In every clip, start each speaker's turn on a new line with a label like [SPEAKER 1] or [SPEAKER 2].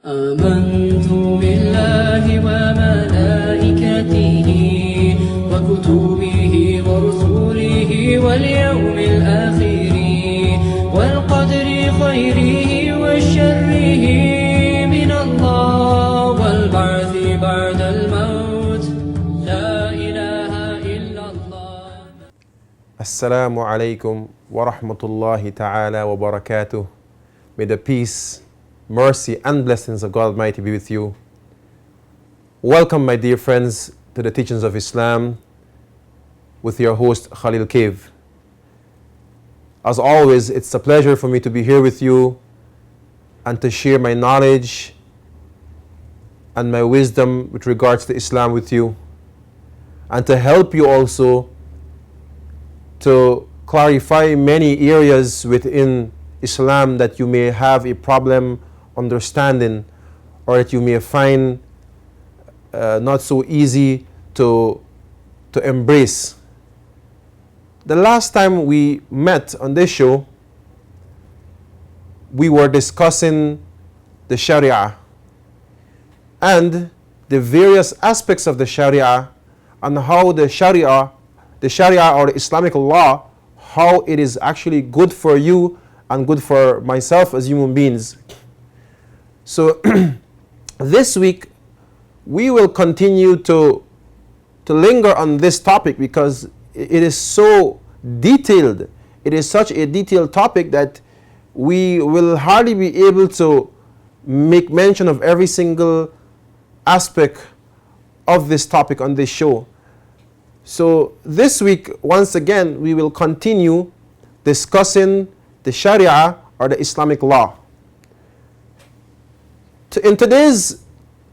[SPEAKER 1] آمنت بالله وملائكته وكتبه ورسله واليوم الآخر والقدر خيره وشره من الله والبعث بعد الموت لا إله إلا الله.
[SPEAKER 2] Assalamu alaikum wa rahmatullahi ta'ala wa barakatuh. May the peace, mercy and blessings of God Almighty be with you. Welcome, my dear friends, to the teachings of Islam with your host Khalil Cave. As always, it's a pleasure for me to be here with you and to share my knowledge and my wisdom with regards to Islam with you, and to help you also to clarify many areas within Islam that you may have a problem understanding, or that you may find not so easy to embrace. The last time we met on this show, we were discussing the Sharia and the various aspects of the Sharia, and how the Sharia or the Islamic law, how it is actually good for you and good for myself as human beings. So this week we will continue to linger on this topic because it is so detailed. It is such a detailed topic that we will hardly be able to make mention of every single aspect of this topic on this show. So this week, once again, we will continue discussing the Sharia or the Islamic law. In today's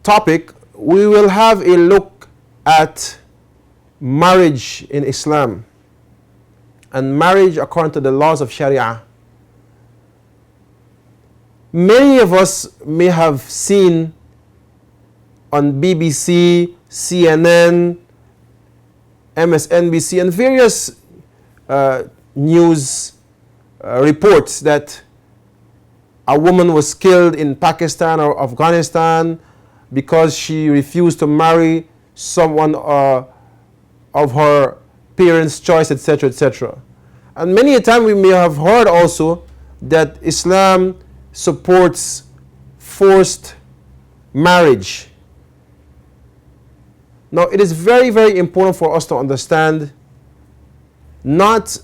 [SPEAKER 2] topic, we will have a look at marriage in Islam and marriage according to the laws of Sharia. Many of us may have seen on BBC, CNN, MSNBC, and various news reports that a woman was killed in Pakistan or Afghanistan because she refused to marry someone of her parents' choice, etc., etc. And many a time we may have heard also that Islam supports forced marriage. Now, it is very, very important for us to understand not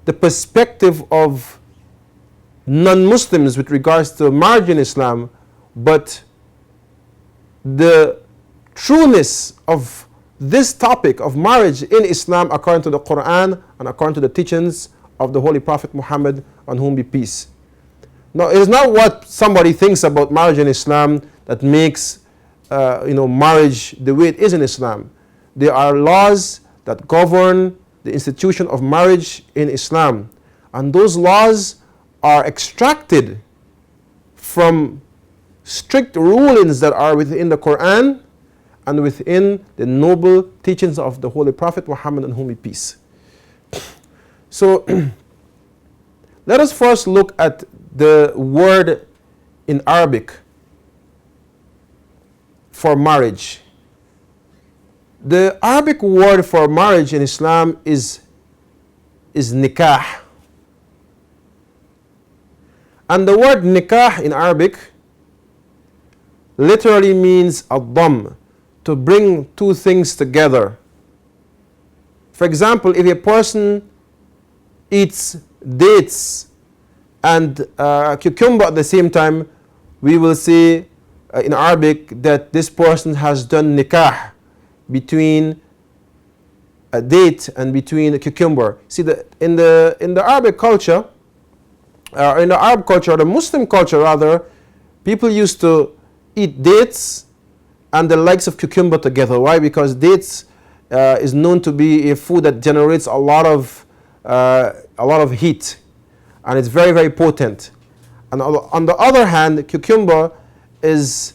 [SPEAKER 2] the perspective of non-Muslims with regards to marriage in Islam, but the trueness of this topic of marriage in Islam according to the Quran and according to the teachings of the Holy Prophet Muhammad, on whom be peace. Now, it is not what somebody thinks about marriage in Islam that makes marriage the way it is in Islam. There are laws that govern the institution of marriage in Islam, and those laws are extracted from strict rulings that are within the Quran and within the noble teachings of the Holy Prophet Muhammad, on whom be peace. So let us first look at the word in Arabic for marriage. The Arabic word for marriage in Islam is nikah. And the word nikah in Arabic literally means ad-damm, to bring two things together. For example, if a person eats dates and cucumber at the same time, we will say in Arabic that this person has done nikah between a date and between a cucumber. See, in the Arabic culture, in the Arab culture, the Muslim culture rather, people used to eat dates and the likes of cucumber together. Why? Because dates is known to be a food that generates a lot of heat, and it's very, very potent. And on the other hand, cucumber is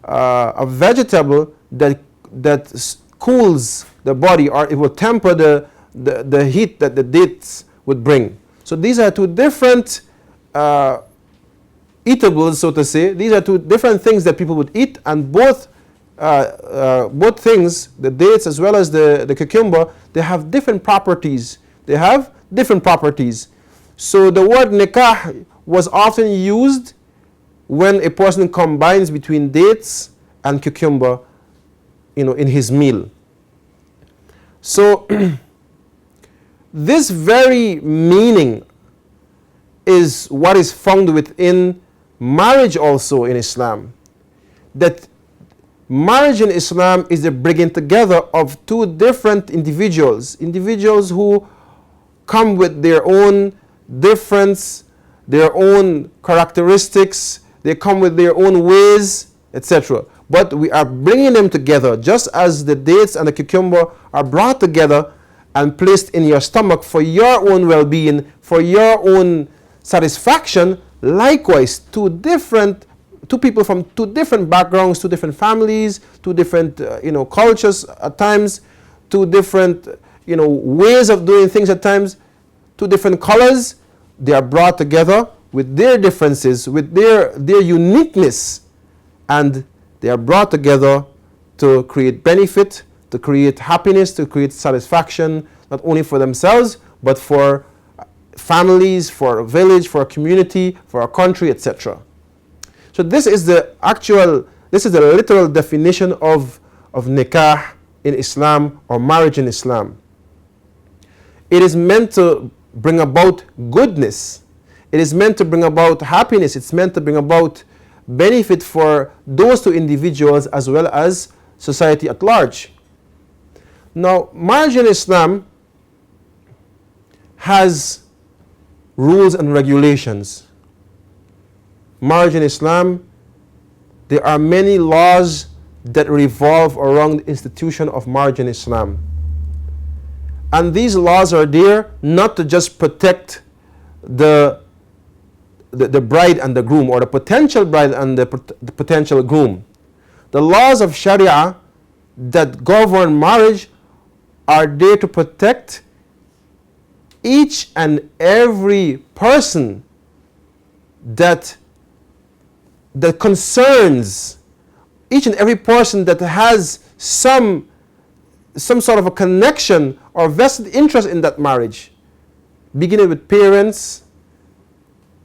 [SPEAKER 2] a vegetable that cools the body, or it will temper the heat that the dates would bring. So these are two different eatables, so to say. These are two different things that people would eat, and both things, the dates as well as the cucumber, they have different properties. They have different properties. So the word nikah was often used when a person combines between dates and cucumber, in his meal. So this very meaning is what is found within marriage also in Islam. That marriage in Islam is the bringing together of two different individuals who come with their own difference, their own characteristics, they come with their own ways, etc. But we are bringing them together, just as the dates and the cucumber are brought together and placed in your stomach for your own well-being, for your own satisfaction. Likewise, two people from two different backgrounds, two different families, two different cultures at times, two different ways of doing things at times, two different colors, they are brought together with their differences, with their uniqueness, and they are brought together to create benefit, to create happiness, to create satisfaction, not only for themselves, but for families, for a village, for a community, for a country, etc. So this is the literal definition of nikah in Islam, or marriage in Islam. It is meant to bring about goodness. It is meant to bring about happiness. It's meant to bring about benefit for those two individuals as well as society at large. Now, marriage in Islam has rules and regulations. Marriage in Islam, there are many laws that revolve around the institution of marriage in Islam. And these laws are there not to just protect the bride and the groom, or the potential bride and the potential groom. The laws of Sharia that govern marriage are there to protect each and every person that concerns, each and every person that has some sort of a connection or vested interest in that marriage, beginning with parents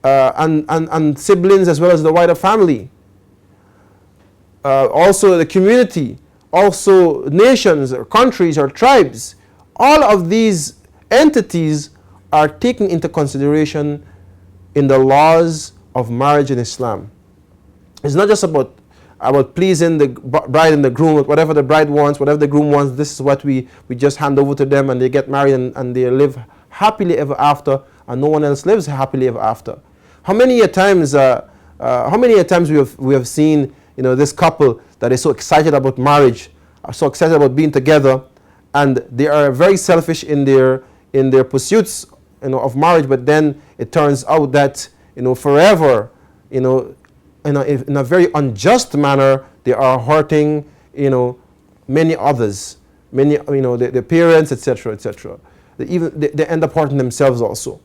[SPEAKER 2] and siblings, as well as the wider family, also the community, also nations or countries or tribes. All of these entities are taken into consideration in the laws of marriage in Islam. It's not just about pleasing the bride and the groom, whatever the bride wants, whatever the groom wants, this is what we just hand over to them, and they get married and they live happily ever after, and no one else lives happily ever after. How many a times we have seen this couple that is so excited about marriage, are so excited about being together, and they are very selfish in their pursuits of marriage, but then it turns out that forever in a very unjust manner they are hurting many others, the parents, etc. They end up hurting themselves also.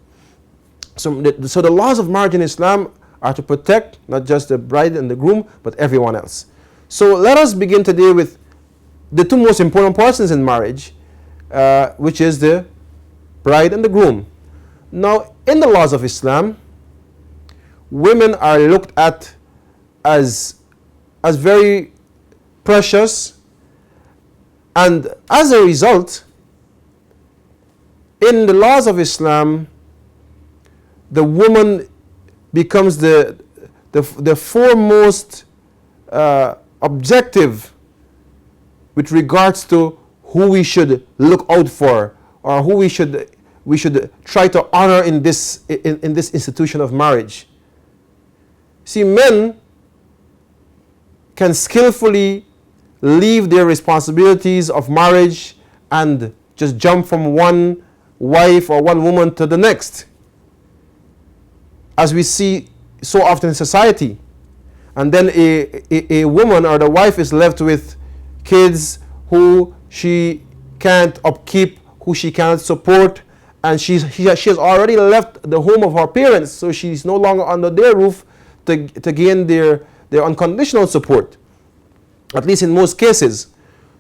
[SPEAKER 2] So the laws of marriage in Islam are to protect not just the bride and the groom, but everyone else. So let us begin today with the two most important persons in marriage, which is the bride and the groom. Now, in the laws of Islam, women are looked at as very precious, and as a result, in the laws of Islam, the woman becomes the foremost objective with regards to who we should look out for, or who we should try to honor in this institution of marriage. See, men can skillfully leave their responsibilities of marriage and just jump from one wife or one woman to the next, as we see so often in society. And then a woman or the wife is left with kids who she can't upkeep, who she can't support, and she has already left the home of her parents, so she's no longer under their roof to gain their unconditional support, at least in most cases.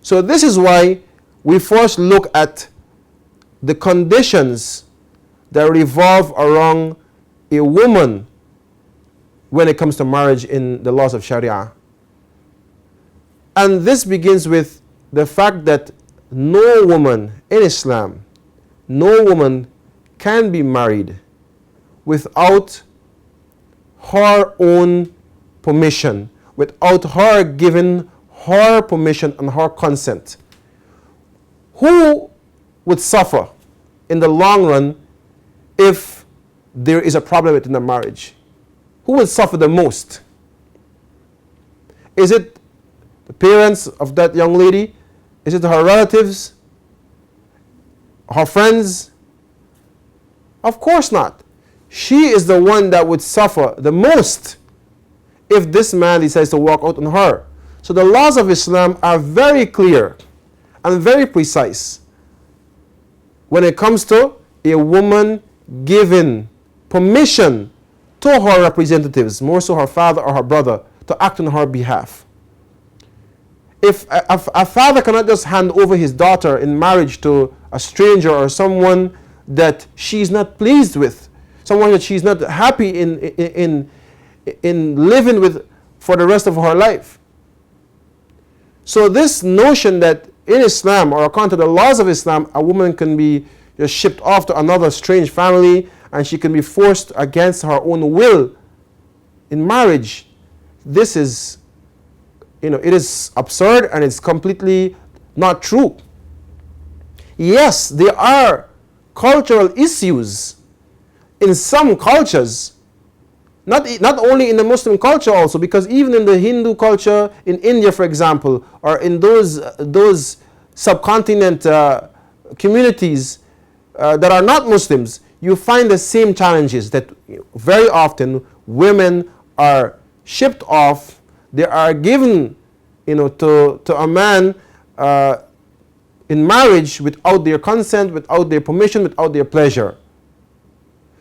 [SPEAKER 2] So this is why we first look at the conditions that revolve around a woman when it comes to marriage in the laws of Sharia. And this begins with the fact that no woman in Islam, no woman can be married without her own permission, without her giving her permission and her consent. Who would suffer in the long run if there is a problem within the marriage? Who would suffer the most? Is it the parents of that young lady? Is it her relatives? Her friends? Of course not. She is the one that would suffer the most if this man decides to walk out on her. So the laws of Islam are very clear and very precise when it comes to a woman giving permission to her representatives, more so her father or her brother, to act on her behalf. If a father cannot just hand over his daughter in marriage to a stranger or someone that she's not pleased with, someone that she's not happy in living with for the rest of her life. So this notion that in Islam, or according to the laws of Islam, a woman can be just shipped off to another strange family and she can be forced against her own will in marriage, this is, it is absurd and it's completely not true. Yes, there are cultural issues in some cultures, not only in the Muslim culture also, because even in the Hindu culture in India, for example, or in those subcontinent communities that are not Muslims, you find the same challenges, that very often women are shipped off, they are given to a man in marriage without their consent, without their permission, without their pleasure.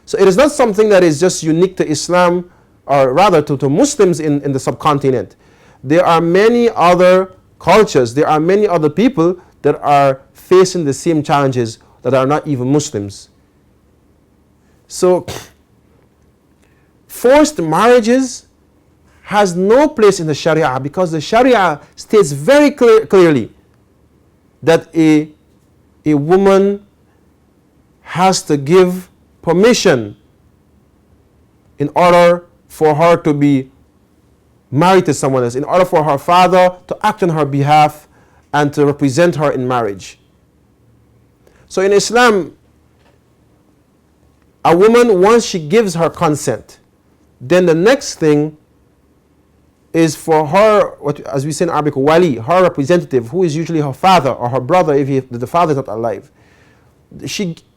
[SPEAKER 2] So it is not something that is just unique to Islam, or rather to Muslims in the subcontinent. There are many other cultures, there are many other people that are facing the same challenges that are not even Muslims. So forced marriages has no place in the Sharia, because the Sharia states very clearly that a woman has to give permission in order for her to be married to someone else, in order for her father to act on her behalf and to represent her in marriage. So in Islam, a woman, once she gives her consent, then the next thing is for her, as we say in Arabic, wali, her representative, who is usually her father or her brother if the father is not alive.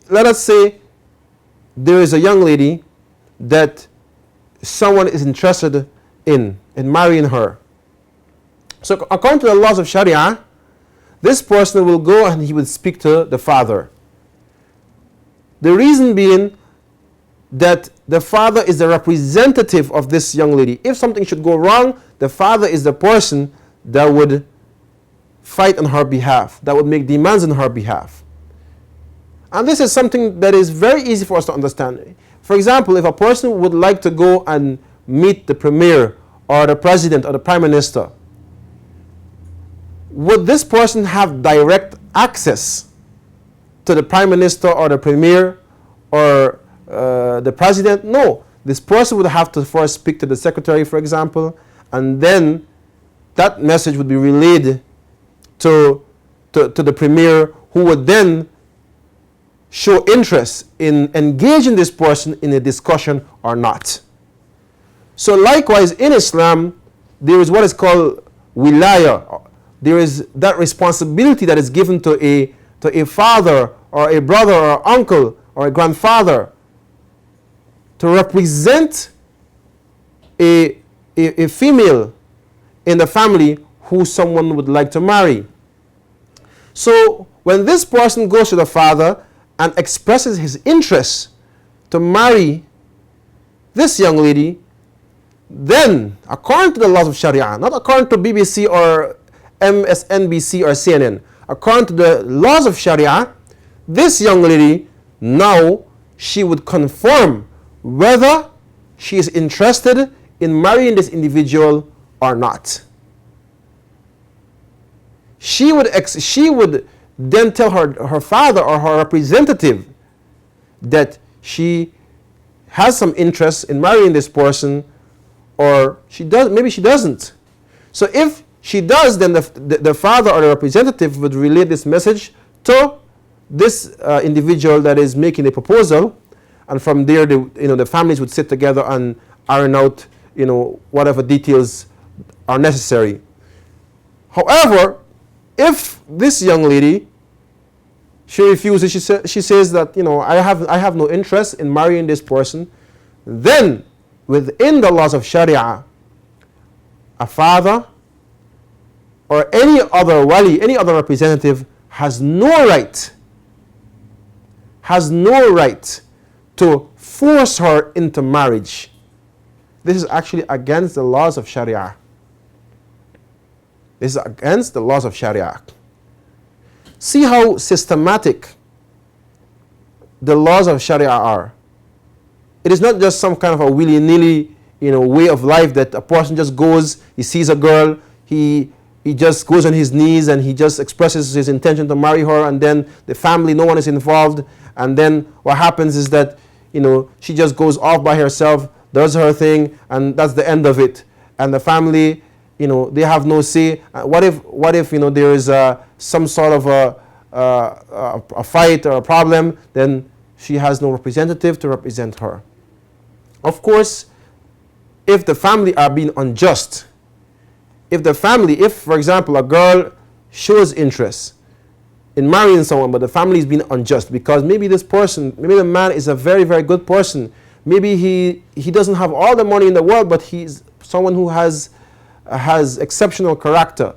[SPEAKER 2] Let us say there is a young lady that someone is interested in marrying her. So according to the laws of Sharia, this person will go and he will speak to the father. The reason being that the father is the representative of this young lady. If something should go wrong, the father is the person that would fight on her behalf, that would make demands on her behalf. And this is something that is very easy for us to understand. For example, if a person would like to go and meet the premier or the president or the prime minister, would this person have direct access to the prime minister or the premier or the president? No. This person would have to first speak to the secretary, for example, and then that message would be relayed to the premier, who would then show interest in engaging this person in a discussion or not. So likewise, in Islam, there is what is called wilaya. There is that responsibility that is given to a father or a brother or uncle or a grandfather to represent a female in the family who someone would like to marry. So when this person goes to the father and expresses his interest to marry this young lady, then according to the laws of Sharia, not according to BBC or MSNBC or CNN, according to the laws of Sharia, this young lady now, she would confirm whether she is interested in marrying this individual or not. She would then tell her father or her representative that she has some interest in marrying this person, or she does, maybe she doesn't. So if she does, then the father or the representative would relay this message to this individual that is making the proposal, and from there the families would sit together and iron out whatever details are necessary. However, if this young lady, she refuses, she says that I have no interest in marrying this person, then within the laws of Sharia, a father or any other wali, any other representative has no right to force her into marriage. This is actually against the laws of Sharia. This is against the laws of Sharia. See how systematic the laws of Sharia are. It is not just some kind of a willy-nilly way of life that a person just goes, he sees a girl, he just goes on his knees and he just expresses his intention to marry her, and then the family, no one is involved, and then what happens is that she just goes off by herself, does her thing, and that's the end of it. And the family, they have no say. What if there is some sort of a fight or a problem? Then she has no representative to represent her. Of course, if the family are being unjust, if for example a girl shows interest in marrying someone, but the family is being unjust because maybe the man is a very, very good person. Maybe he doesn't have all the money in the world, but he's someone who has exceptional character.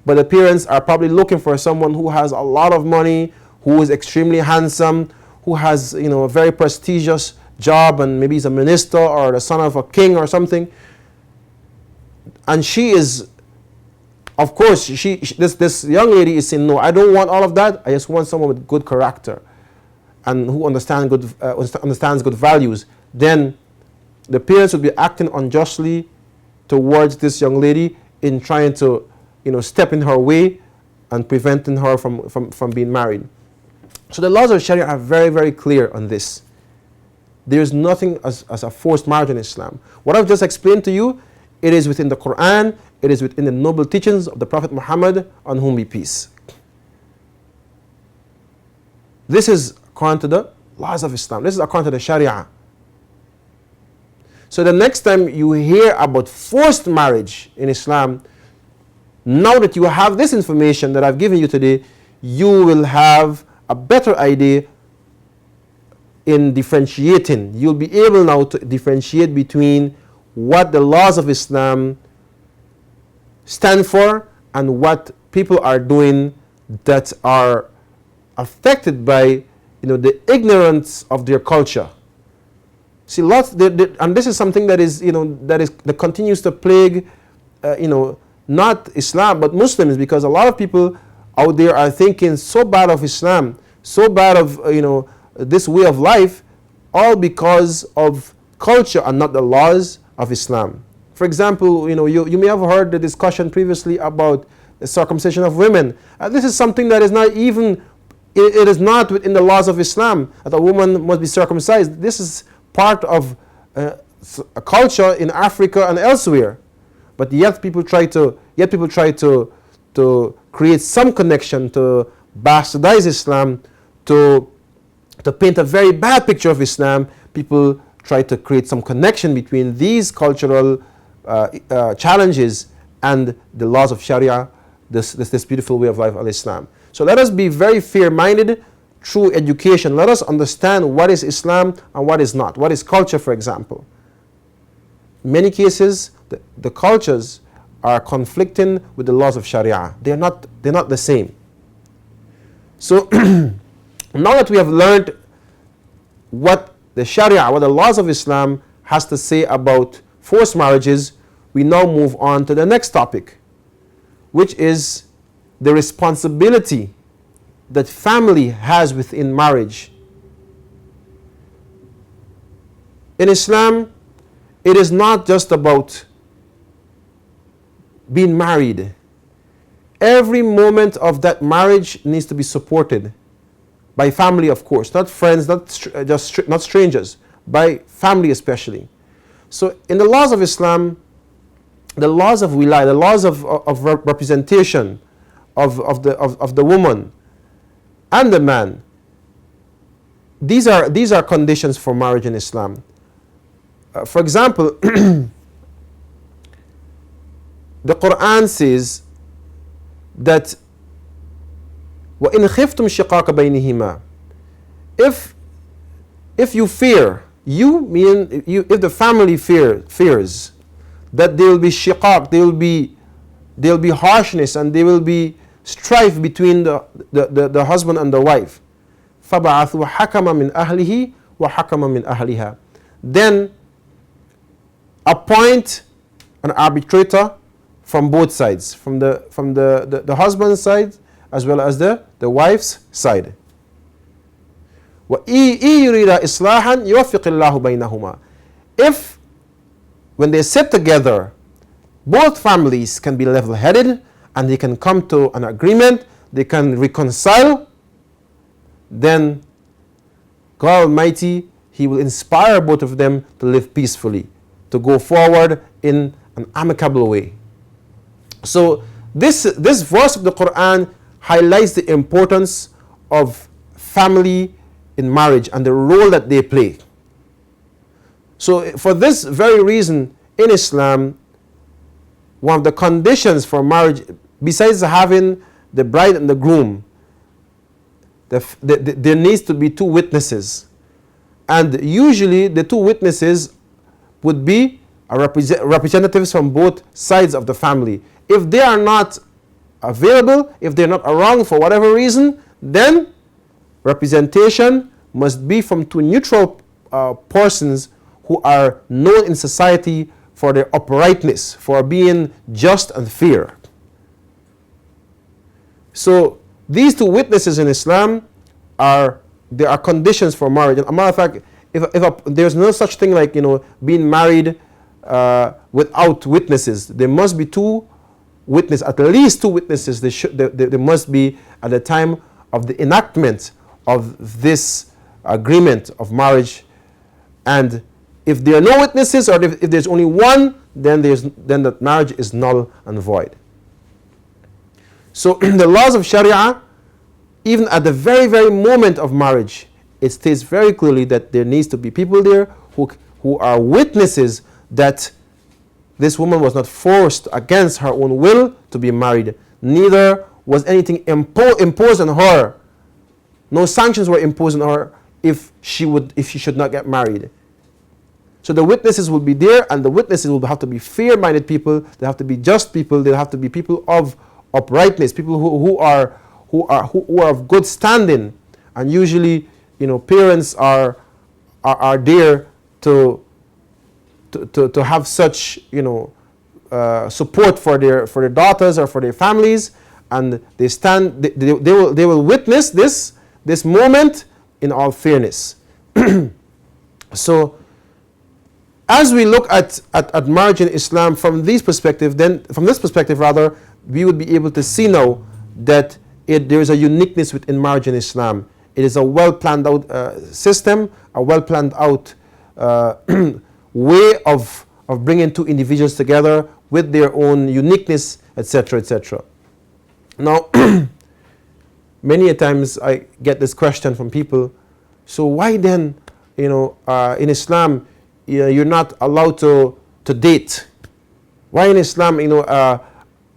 [SPEAKER 2] But the parents are probably looking for someone who has a lot of money, who is extremely handsome, who has a very prestigious job, and maybe he's a minister or the son of a king or something. And she is, of course, this young lady is saying, no, I don't want all of that. I just want someone with good character and who understands good values. Then the parents would be acting unjustly towards this young lady in trying to step in her way and preventing her from being married. So the laws of Sharia are very, very clear on this. There is nothing as a forced marriage in Islam. What I've just explained to you, it is within the Quran, it is within the noble teachings of the Prophet Muhammad, on whom be peace. This is according to the laws of Islam. This is according to the Sharia. So the next time you hear about forced marriage in Islam, now that you have this information that I've given you today, you will have a better idea in differentiating. You'll be able now to differentiate between what the laws of Islam stand for and what people are doing that are affected by the ignorance of their culture. See, and this is something that continues to plague not Islam but Muslims, because a lot of people out there are thinking so bad of Islam, so bad of this way of life, all because of culture and not the laws of Islam. For example, you may have heard the discussion previously about the circumcision of women. This is something that is not even, it is not within the laws of Islam that a woman must be circumcised. This is part of a culture in Africa and elsewhere. But yet people try to create some connection, to bastardize Islam, to paint a very bad picture of Islam. People try to create some connection between these cultural challenges and the laws of Sharia, this beautiful way of life of Islam. So let us be very fair-minded through education. Let us understand what is Islam and what is not. What is culture, for example. In many cases, the cultures are conflicting with the laws of Sharia. They're not the same. So now that we have learned what the Sharia, what the laws of Islam has to say about forced marriages, we now move on to the next topic, which is the responsibility that family has within marriage. In Islam, it is not just about being married. Every moment of that marriage needs to be supported by family, of course, not friends, not strangers, by family especially. So in the laws of Islam, the laws of wilaya, the laws of representation of the woman and the man, these are conditions for marriage in Islam. For example, the Quran says that وَإِنْ خِفْتُمْ شِقَاقَ بَيْنِهِمَا, if you fear, if the family fears that there will be shiqaq, there will be harshness, and there will be strife between the husband and the wife, فَبَعَثُوا حَكَمًا مِنْ أَهْلِهِ وَحَكَمًا مِنْ أَهْلِهَا, then appoint an arbitrator from both sides, from the husband's side as well as the wife's side. وَإِن يُرِيدَ إِصْلَاحًا يُوَفِّقِ اللَّهُ بَيْنَهُمَا. If, when they sit together, both families can be level-headed and they can come to an agreement, they can reconcile, then God Almighty, He will inspire both of them to live peacefully, to go forward in an amicable way. So this verse of the Quran highlights the importance of family in marriage and the role that they play. So for this very reason, in Islam, one of the conditions for marriage, besides having the bride and the groom, there needs to be two witnesses. And usually the two witnesses would be representatives from both sides of the family. If they are not available, if they're not around for whatever reason, then representation must be from two neutral persons who are known in society for their uprightness, for being just and fair. So these two witnesses in Islam are conditions for marriage. And a matter of fact, if there's no such thing like being married without witnesses, there must be two witnesses, at least two witnesses. There must be at the time of the enactment of this agreement of marriage. And if there are no witnesses, or if there's only one, then that marriage is null and void. So the laws of Sharia, even at the very, very moment of marriage, it states very clearly that there needs to be people there who are witnesses that this woman was not forced against her own will to be married. Neither was anything imposed on her. No sanctions were imposed on her if she should not get married. So the witnesses will be there, and the witnesses will have to be fair-minded people. They have to be just people. They have to be people of uprightness, people who are of good standing. And usually, parents are there to have such support for their daughters or for their families, and they will witness this moment in all fairness. So as we look at marriage in Islam from this perspective, we would be able to see now that there is a uniqueness within marriage in Islam. It is a well planned out system, a well planned out way of bringing two individuals together with their own uniqueness, etc., etc. Now, many a times I get this question from people: so why then, in Islam, you're not allowed to date? Why in Islam,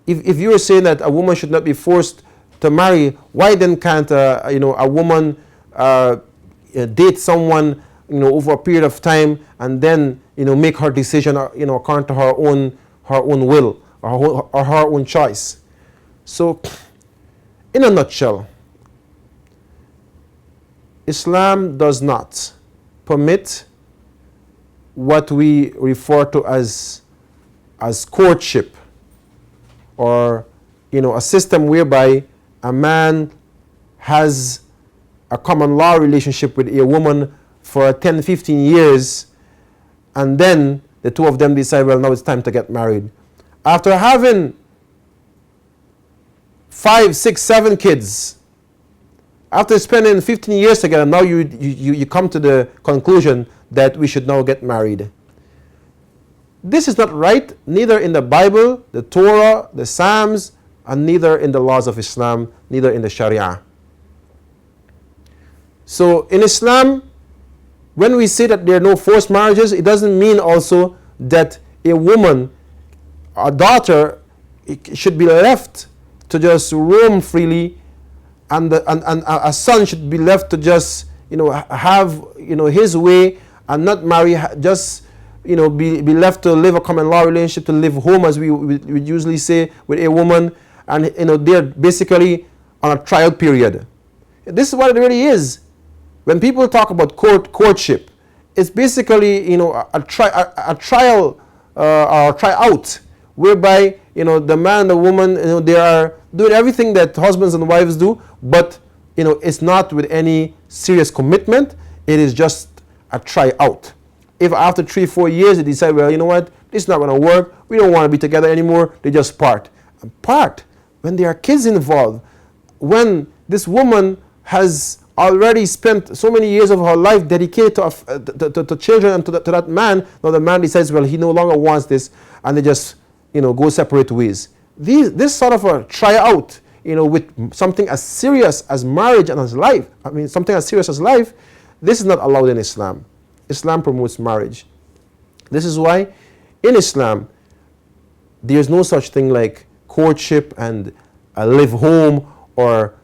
[SPEAKER 2] if you are saying that a woman should not be forced to marry, why then can't a woman date someone over a period of time and then make her decision according to her own will or her own choice? So, in a nutshell, Islam does not permit what we refer to as courtship, or a system whereby a man has a common law relationship with a woman for 10-15 years, and then the two of them decide, well, now it's time to get married. After having 5, 6, 7 kids, after spending 15 years together, now you come to the conclusion that we should now get married. This is not right, neither in the Bible, the Torah, the Psalms, and neither in the laws of Islam, neither in the Sharia. So in Islam, when we say that there are no forced marriages, it doesn't mean also that a woman, a daughter, should be left to just roam freely, and a son should be left to just have his way and not marry, just be left to live a common law relationship, to live home, as we usually say, with a woman, and they're basically on a trial period. This is what it really is. When people talk about courtship, it's basically a trial or a tryout, whereby the man and the woman they are doing everything that husbands and wives do, but it's not with any serious commitment. It is just a tryout. If after 3-4 years they decide, well, you know what, this is not going to work, we don't want to be together anymore, they just part. And part when there are kids involved, when this woman has already spent so many years of her life dedicated to children and to that man, now the man decides, well, he no longer wants this, and they just go separate ways. This sort of a tryout, with something as serious as marriage and as life, something as serious as life, this is not allowed in Islam. Islam promotes marriage. This is why in Islam there is no such thing like courtship and a live home, or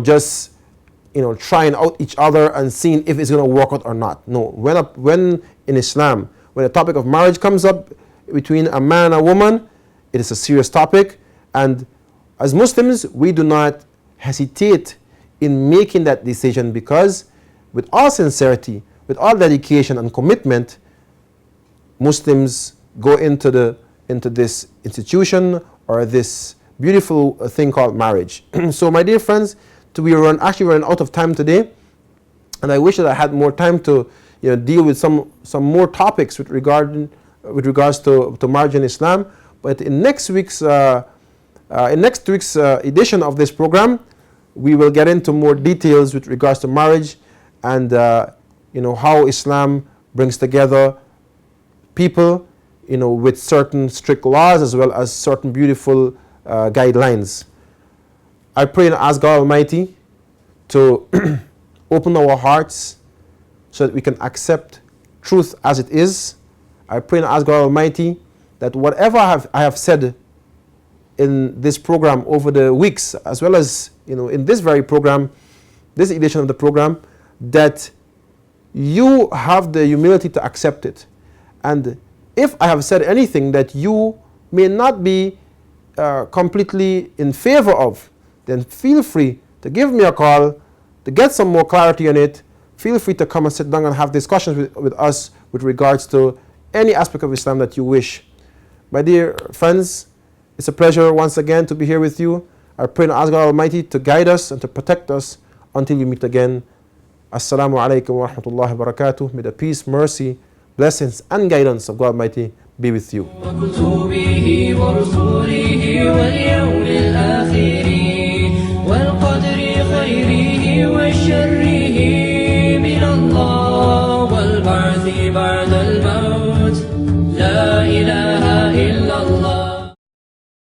[SPEAKER 2] just trying out each other and seeing if it's going to work out or not. No, when in Islam, when the topic of marriage comes up between a man and a woman, it is a serious topic, and as Muslims we do not hesitate in making that decision, because with all sincerity, with all dedication and commitment, Muslims go into this institution or this beautiful thing called marriage. So my dear friends, we run out of time today, and I wish that I had more time to deal with some more topics with regards to marriage in Islam. But in next week's edition of this program, we will get into more details with regards to marriage, and how Islam brings together people with certain strict laws as well as certain beautiful guidelines. I pray and ask God Almighty to open our hearts so that we can accept truth as it is. I pray and ask God Almighty that whatever I have said in this program over the weeks, as well as in this very program, this edition of the program, that you have the humility to accept it. And if I have said anything that you may not be completely in favor of, then feel free to give me a call to get some more clarity on it. Feel free to come and sit down and have discussions with us with regards to any aspect of Islam that you wish. My dear friends, it's a pleasure once again to be here with you. I pray and ask God Almighty to guide us and to protect us until we meet again. Assalamu alaikum wa rahmatullahi wa barakatuh. May the peace, mercy, blessings and guidance of God Almighty be with you.